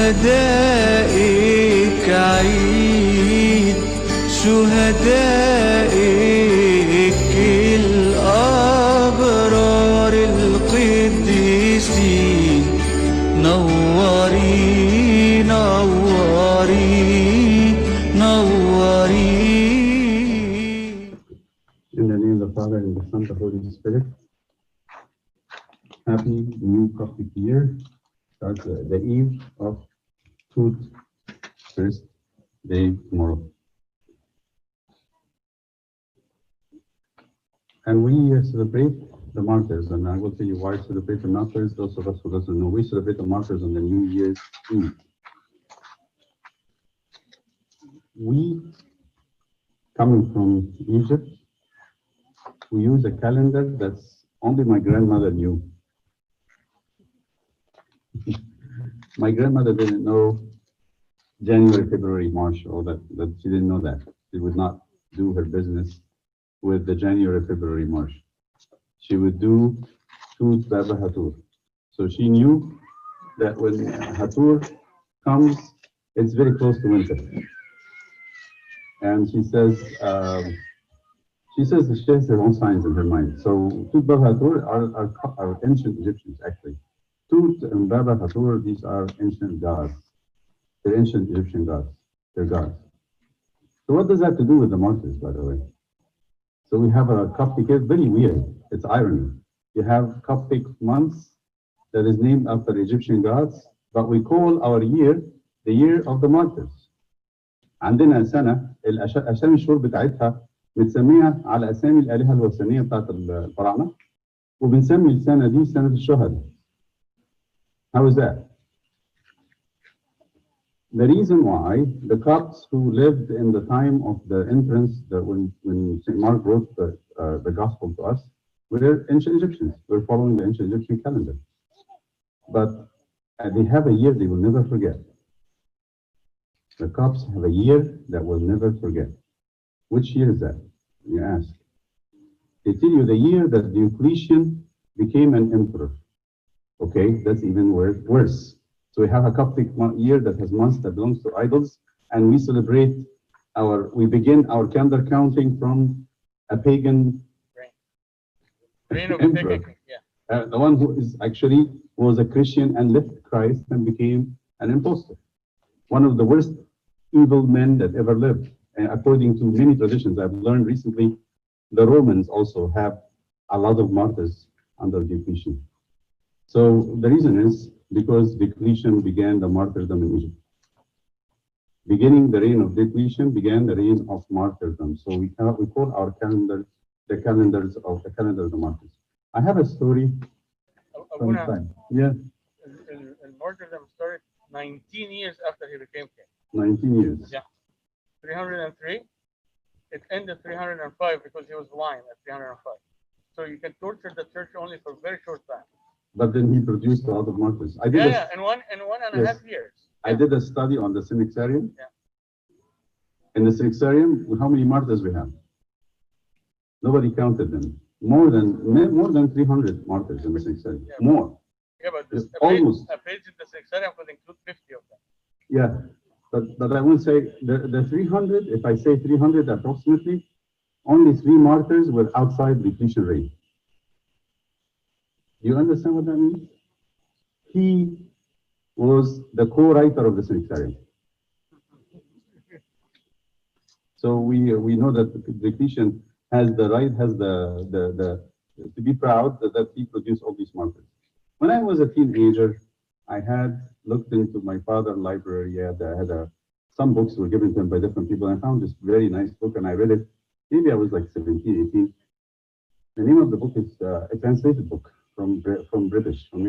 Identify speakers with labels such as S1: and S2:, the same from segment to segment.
S1: شهدائك عيد شهدائك الأبرار القديسين نوري نوري نوري.
S2: In the name of the Father, and the Son, and the Holy Spirit. Happy new Coptic year. Starts the eve of Truth, first day tomorrow. And we celebrate the martyrs, and I will tell you why celebrate the martyrs. Those of us who doesn't know, we celebrate the martyrs on the New Year's Eve. We, coming from Egypt, we use a calendar that's only my grandmother knew. My grandmother didn't know January, February, March, all that she didn't know that. She would not do her business with the January, February, March. She would do Tut Baba Hatur. So she knew that when Hatur comes, it's very close to winter. And she says that she has her own signs in her mind. So Tut Baba Hatur are ancient Egyptians, actually. Tut and Baba Hatur, these are ancient gods. They're ancient Egyptian gods. They're gods. So what does that have to do with the martyrs, by the way? So we have a Coptic, it's very weird. It's irony. You have Coptic months that is named after Egyptian gods, but we call our year the year of the martyrs. عندنا سنة الأسامي الشهور بتاعتها متسميها على أسامي الآلهة الوثنية بتاعت الفراعنة، وبنسمي السنة دي سنة الشهداء. How is that? The reason why the Copts who lived in the time of the entrance, when St. Mark wrote the gospel to us, were ancient Egyptians. We're following the ancient Egyptian calendar. But they have a year they will never forget. The Copts have a year that will never forget. Which year is that? You ask. They tell you the year that Diocletian became an emperor. Okay, that's even worse. So we have a Coptic year that has months that belongs to idols, and we begin our calendar counting from a pagan
S3: reign of
S2: emperor.
S3: a pagan, yeah.
S2: The one who was a Christian and left Christ and became an impostor. One of the worst evil men that ever lived. And according to many traditions I've learned recently, the Romans also have a lot of martyrs under Diocletian. So the reason is because Diocletian began the martyrdom in Egypt. Beginning the reign of Diocletian began the reign of martyrdom. So we call our calendar the calendar of the martyrs. I have a story from time. Yeah.
S3: The martyrdom started 19 years after he became king.
S2: 19 years.
S3: Yeah. 303. It ended 305 because he was blind at 305. So you can torture the church only for a very short time.
S2: But then he produced a lot of martyrs.
S3: In one and a half years.
S2: I did a study on the Synaxarium.
S3: Yeah.
S2: In the Synaxarium, how many martyrs we have? Nobody counted them. More than 300 martyrs in the Synaxarium.
S3: Yeah,
S2: more.
S3: Yeah, but
S2: a
S3: page in the Synaxarium could include 50 of them.
S2: Yeah, but I will say the 300. If I say 300 approximately, only 3 martyrs were outside Diocletian reign. Do you understand what that means? He was the co-writer of the Synaxarium. So we know that Diocletian has the right, to be proud that he produced all these martyrs. When I was a teenager, I had looked into my father's library. Some books were given to him by different people. I found this very nice book and I read it. Maybe I was like 17, 18. The name of the book is a translated book from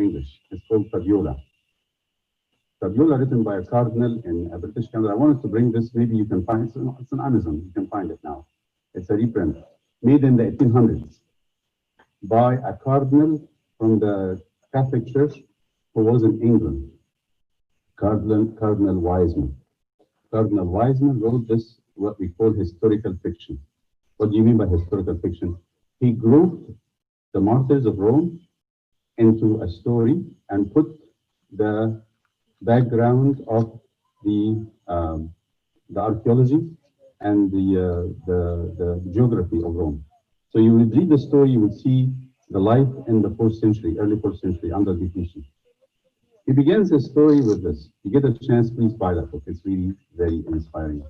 S2: English. It's called Fabiola. Fabiola, written by a cardinal in British Canada. I wanted to bring this. Maybe you can find it. It's on Amazon. You can find it now. It's a reprint made in the 1800s by a cardinal from the Catholic Church who was in England. Cardinal Wiseman. Cardinal Wiseman wrote this, what we call historical fiction. What do you mean by historical fiction? He grouped the martyrs of Rome into a story and put the background of the archaeology and the geography of Rome. So you would read the story, you would see the life in the fourth century, early fourth century, under Diocletian. He begins his story with this. You get a chance, please buy that book. It's really very inspiring.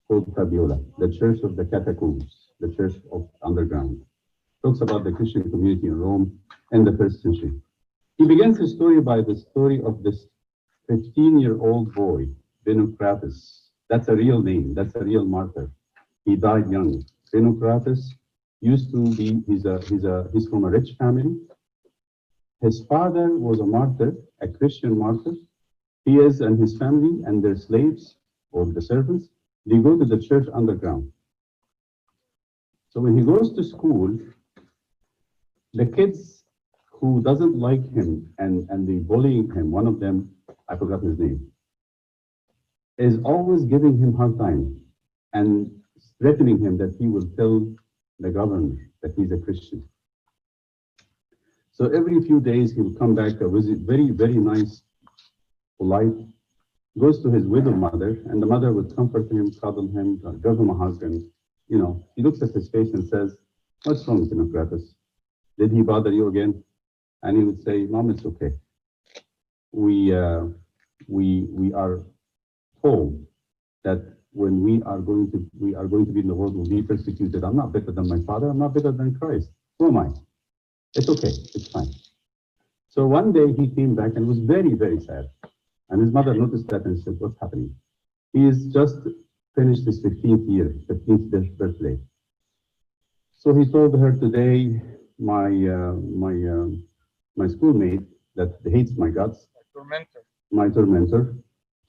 S2: Called Fabiola, the Church of the Catacombs, the Church of Underground. Talks about the Christian community in Rome in the first century. He begins his story by the story of this 15-year-old boy, Benocrates. That's a real name. That's a real martyr. He died young. Benocrates used to be, he's from a rich family. His father was a martyr, a Christian martyr. He is and his family and their slaves or the servants, they go to the church underground. So when he goes to school, the kids who doesn't like him and they bullying him, one of them, I forgot his name, is always giving him hard time and threatening him that he will tell the governor that he's a Christian. So every few days he will come back, visit, very, very nice, polite, goes to his widow mother, and the mother would comfort him, cuddle him, give him a hug, and he looks at his face and says, "What's wrong, Timocrates? Did he bother you again?" And he would say, "Mom, it's okay. We are told that when we are going to be in the world, we'll be persecuted. I'm not better than my father. I'm not better than Christ. Who am I? It's okay. It's fine." So one day he came back and was very, very sad. And his mother noticed that and said, "What's happening?" He has just finished his 15th birthday. So he told her, "Today, my schoolmate that hates my guts, my tormentor,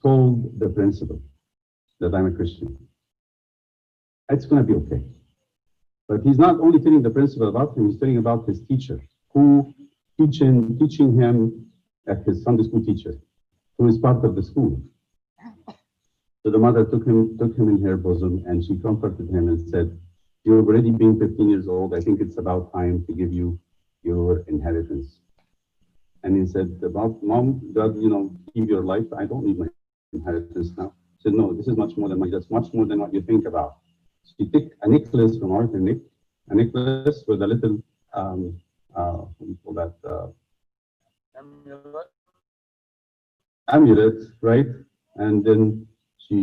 S2: told the principal that I'm a Christian. It's going to be okay." But he's not only telling the principal about him, he's telling about his teacher, who teaching him at his Sunday school teacher, who is part of the school. So the mother took him in her bosom, and she comforted him and said, "You're already being 15 years old. I think it's about time to give you your inheritance." And he said, "Mom, God, give your life. I don't need my inheritance now." She said, "No, this is much more than money. That's much more than what you think about." She took a necklace from Arthur Nick, a necklace with a little, what do you call that? Amulet, right? And then she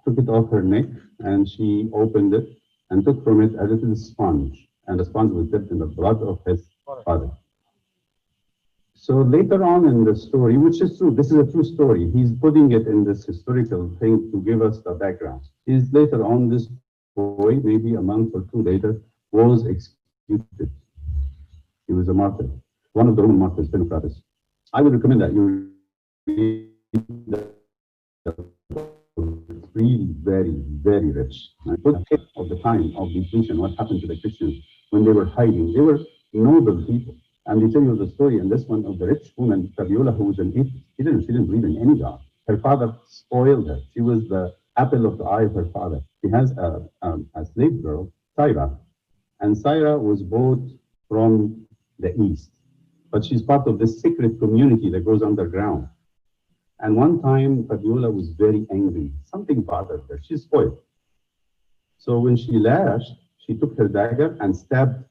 S2: took it off her neck and she opened it and took from it a little sponge. And the sponge was dipped in the blood of his father. So later on in the story, which is true, this is a true story, he's putting it in this historical thing to give us the background. Is later on, this boy, maybe a month or two later, was executed. He was a martyr, one of the Roman martyrs, Benocrates. I would recommend that you read the really very, very rich. And put of the time of Diocletian, what happened to the Christians when they were hiding. They were noble people. And they tell you the story, and this one of the rich woman, Fabiola, who was an atheist. She didn't believe in any God. Her father spoiled her. She was the apple of the eye of her father. She has a slave girl, Syra, and Syra was bought from the east. But she's part of this secret community that goes underground. And one time, Fabiola was very angry. Something bothered her. She's spoiled. So when she lashed, she took her dagger and stabbed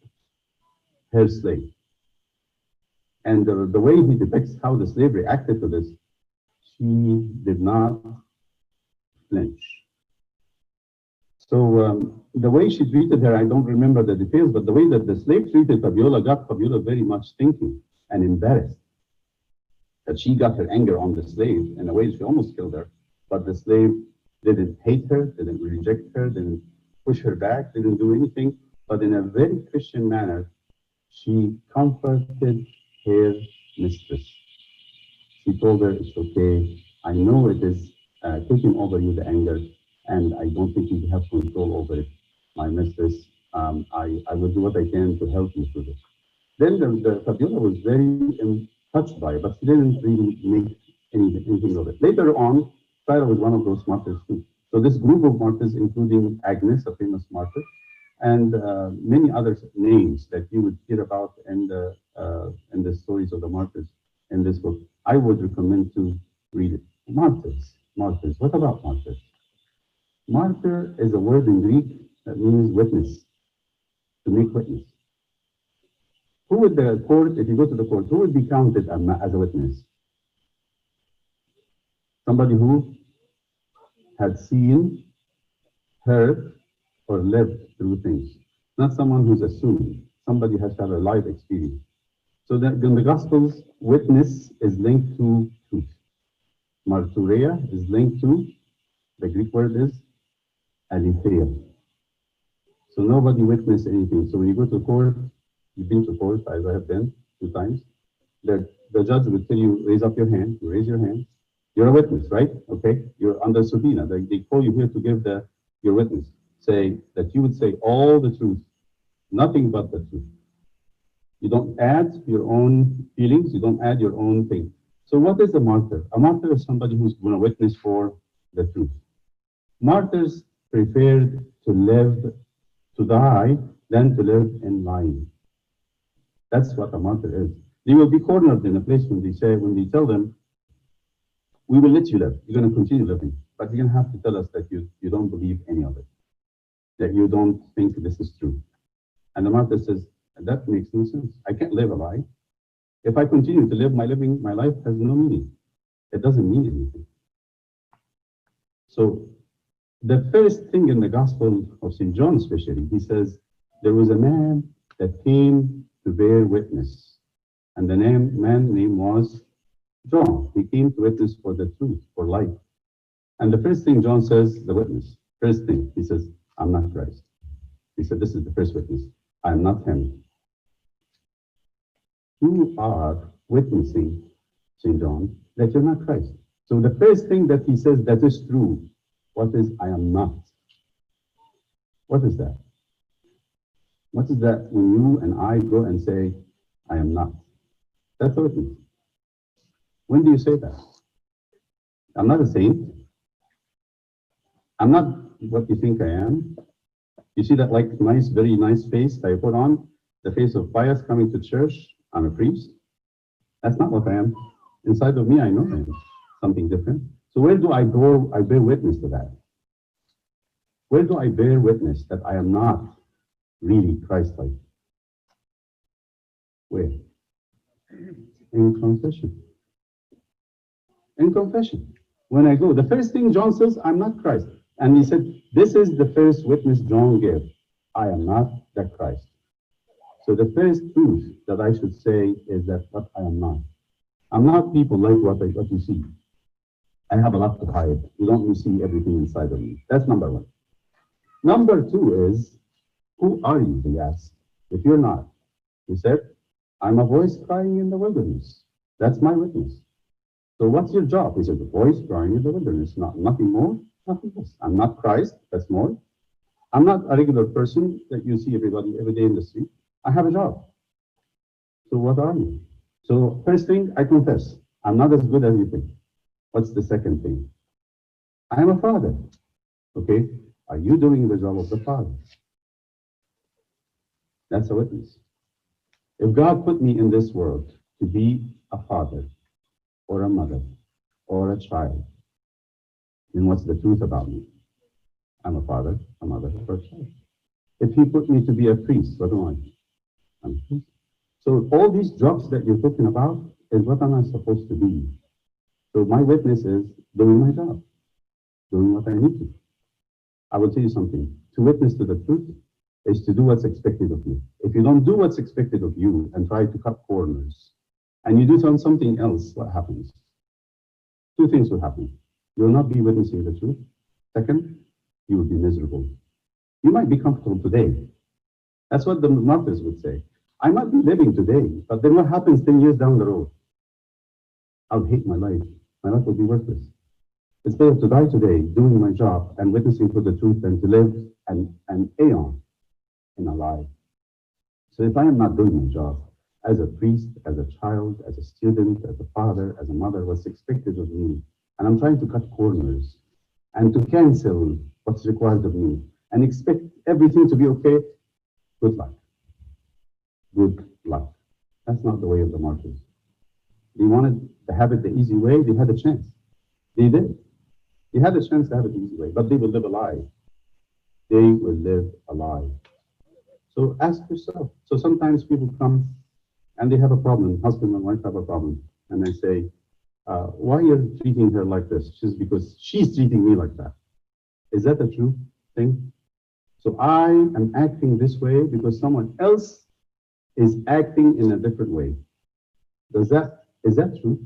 S2: her slave. And the way he depicts how the slave reacted to this, she did not flinch. So the way she treated her, I don't remember the details, but the way that the slave treated Fabiola got Fabiola very much thinking and embarrassed. That she got her anger on the slave in a way she almost killed her, but the slave didn't hate her, didn't reject her, didn't push her back, didn't do anything, but in a very Christian manner, she comforted her mistress. She told her, "It's okay. I know it is taking over you, the anger, and I don't think you have control over it, my mistress. I will do what I can to help you through this." Then the Fabiola was very touched by it, but she didn't really make anything of it. Later on, Syra was one of those martyrs too. So this group of martyrs, including Agnes, a famous martyr, and many other names that you would hear about in the stories of the martyrs in this book. I would recommend to Read it. Martyrs. Martyrs. What about martyrs? Martyr is a word in Greek that means witness, to make witness. Who would the court, if you go to the court, who would be counted as a witness? Somebody who had seen, heard, or lived through things. Not someone who's assumed. Somebody has to have a life experience. So that in the Gospels, witness is linked to truth. Martyria is linked to, the Greek word is aletheia. So nobody witnessed anything. So when you go to court, you've been to court, as I have been 2 times, the judge will tell you, raise up your hand, you raise your hand. You're a witness, right? Okay, you're under subpoena. They call you here to give your witness. Say that you would say all the truth, nothing but the truth. You don't add your own feelings, you don't add your own thing. So what is a martyr? A martyr is somebody who's going to witness for the truth. Martyrs preferred to die, than to live in lying. That's what a martyr is. They will be cornered in a place when they tell them, we will let you live. You're going to continue living, but you're going to have to tell us that you don't believe any of it, that you don't think this is true. And the martyr says, that makes no sense. I can't live a lie. If I continue to live my life has no meaning. It doesn't mean anything. So the first thing in the Gospel of St. John especially, he says, there was a man that came to bear witness. And the man's name was John. He came to witness for the truth, for life. And the first thing John says, the witness, first thing, he says, I'm not Christ. He said, this is the first witness. I'm not him. You are witnessing, St. John, that you're not Christ. So the first thing that he says that is true, what is I am not? What is that? What is that when you and I go and say, I am not? That's a witness. When do you say that? I'm not a saint. I'm not what you think I am. You see that like nice, very nice face I put on, the face of pious coming to church. I'm a priest. That's not what I am. Inside of me, I know I am something different. So where do I go? I bear witness to that. Where do I bear witness that I am not really Christ-like? Where? In confession. In confession. When I go, the first thing John says, I'm not Christ. And he said, this is the first witness John gave. I am not the Christ. So the first truth that I should say is that what I am not. I'm not people like what you see. I have a lot to hide. You don't see everything inside of me. That's number one. Number two is, who are you, they asked. If you're not, he said, I'm a voice crying in the wilderness. That's my witness. So what's your job? He said, the voice crying in the wilderness. Nothing more, nothing less. I'm not Christ, that's more. I'm not a regular person that you see every day in the street. I have a job. So what are you? So first thing, I confess. I'm not as good as you think. What's the second thing? I am a father. Okay? Are you doing the job of the father? That's a witness. If God put me in this world to be a father, or a mother, or a child, then what's the truth about me? I'm a father, a mother, or a child. If he put me to be a priest, what am I? I'm a priest. So all these jobs that you're talking about is what am I supposed to be? So my witness is doing my job, doing what I need to. I will tell you something. To witness to the truth is to do what's expected of you. If you don't do what's expected of you and try to cut corners, and you do something else, what happens? Two things will happen. You will not be witnessing the truth. Second, you will be miserable. You might be comfortable today. That's what the martyrs would say. I might be living today, but then what happens 10 years down the road? I'll hate my life. My life will be worthless. Instead of to die today, doing my job and witnessing for the truth and to live an aeon in a lie. So if I am not doing my job, as a priest, as a child, as a student, as a father, as a mother, what's expected of me, and I'm trying to cut corners and to cancel what's required of me and expect everything to be okay, good luck. Good luck. That's not the way of the martyrs. They wanted to have it the easy way, they had a chance. They did. They had a chance to have it the easy way, but they will live a lie. They will live a lie. So ask yourself. So sometimes people come and they have a problem. Husband and wife have a problem, and I say, "Why you're treating her like this?" She's because she's treating me like that. Is that a true thing? So I am acting this way because someone else is acting in a different way. Is that true?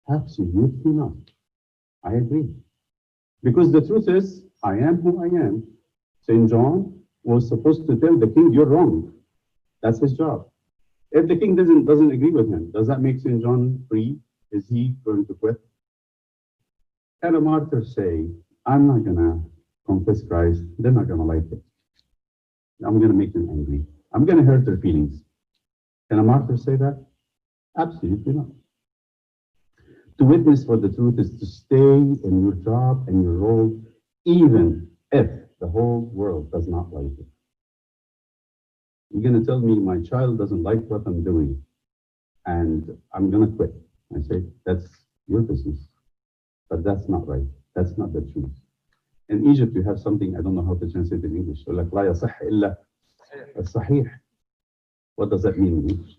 S2: Absolutely not. I agree. Because the truth is, I am who I am. St. John was supposed to tell the king, "You're wrong." That's his job. If the king doesn't agree with him, does that make St. John free? Is he going to quit? Can a martyr say, "I'm not gonna confess Christ, they're not gonna like it. I'm gonna make them angry. I'm gonna hurt their feelings." Can a martyr say that? Absolutely not. To witness for the truth is to stay in your job and your role, even if the whole world does not like it. You're going to tell me my child doesn't like what I'm doing and I'm going to quit. I say, that's your business. But that's not right. That's not the truth. In Egypt, you have something, I don't know how to translate in English. So like, لا يصح إلا الصحيح. What does that mean in English?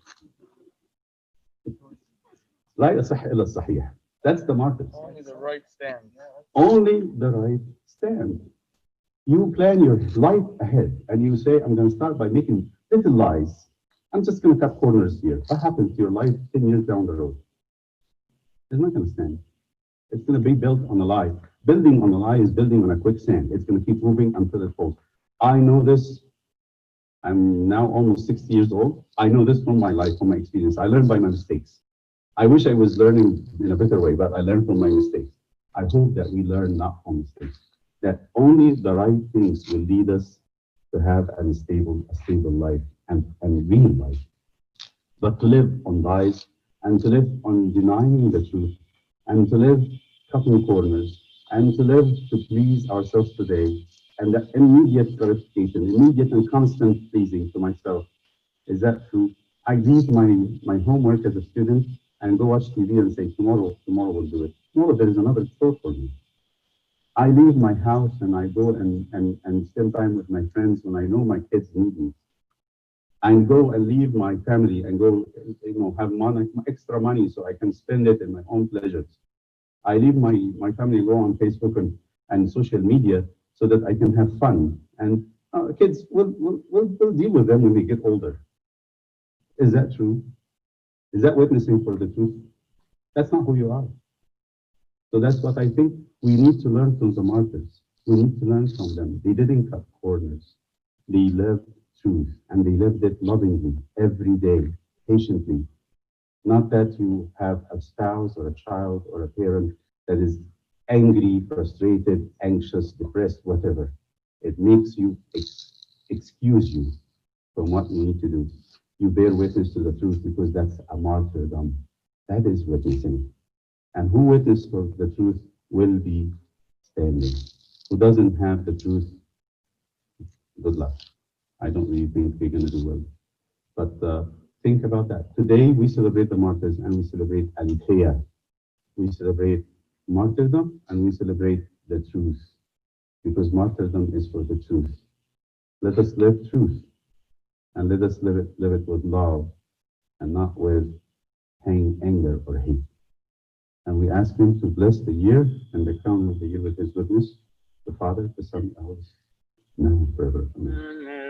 S2: لا يصح إلا الصحيح. That's the martyrs.
S3: Only the right stand.
S2: Only the right stand. You plan your life ahead and you say, "I'm going to start by making little lies. I'm just going to cut corners here." What happens to your life 10 years down the road? It's not going to stand. It's going to be built on a lie. Building on a lie is building on a quicksand. It's going to keep moving until it falls. I know this. I'm now almost 60 years old. I know this from my life, from my experience. I learned by my mistakes. I wish I was learning in a better way, but I learned from my mistakes. I hope that we learn not from mistakes, that only the right things will lead us to have a stable life and real life. But to live on lies and to live on denying the truth and to live cutting corners and to live to please ourselves today and the immediate gratification, immediate and constant pleasing to myself. Is that true? I leave my homework as a student and go watch TV and say, tomorrow we'll do it. Tomorrow there is another store for me. I leave my house and I go and spend time with my friends when I know my kids need me. And go and leave my family and go, have money, extra money so I can spend it in my own pleasures. I leave my family and go on Facebook and social media so that I can have fun. And kids, we'll deal with them when they get older. Is that true? Is that witnessing for the truth? That's not who you are. So that's what I think we need to learn from the martyrs. We need to learn from them. They didn't cut corners. They lived truth and they lived it lovingly every day, patiently. Not that you have a spouse or a child or a parent that is angry, frustrated, anxious, depressed, whatever. It makes you excuse you from what you need to do. You bear witness to the truth because that's a martyrdom. That is witnessing. And who witnessed for the truth will be standing. Who doesn't have the truth, good luck. I don't really think we're going to do well. But think about that. Today we celebrate the martyrs and we celebrate Al-Khiyah. We celebrate martyrdom and we celebrate the truth. Because martyrdom is for the truth. Let us live truth. And let us live it with love and not with anger or hate. And we ask him to bless the year and the crown of the year with his goodness, the Father, the Son, and the Holy Spirit. Now and forever. Amen.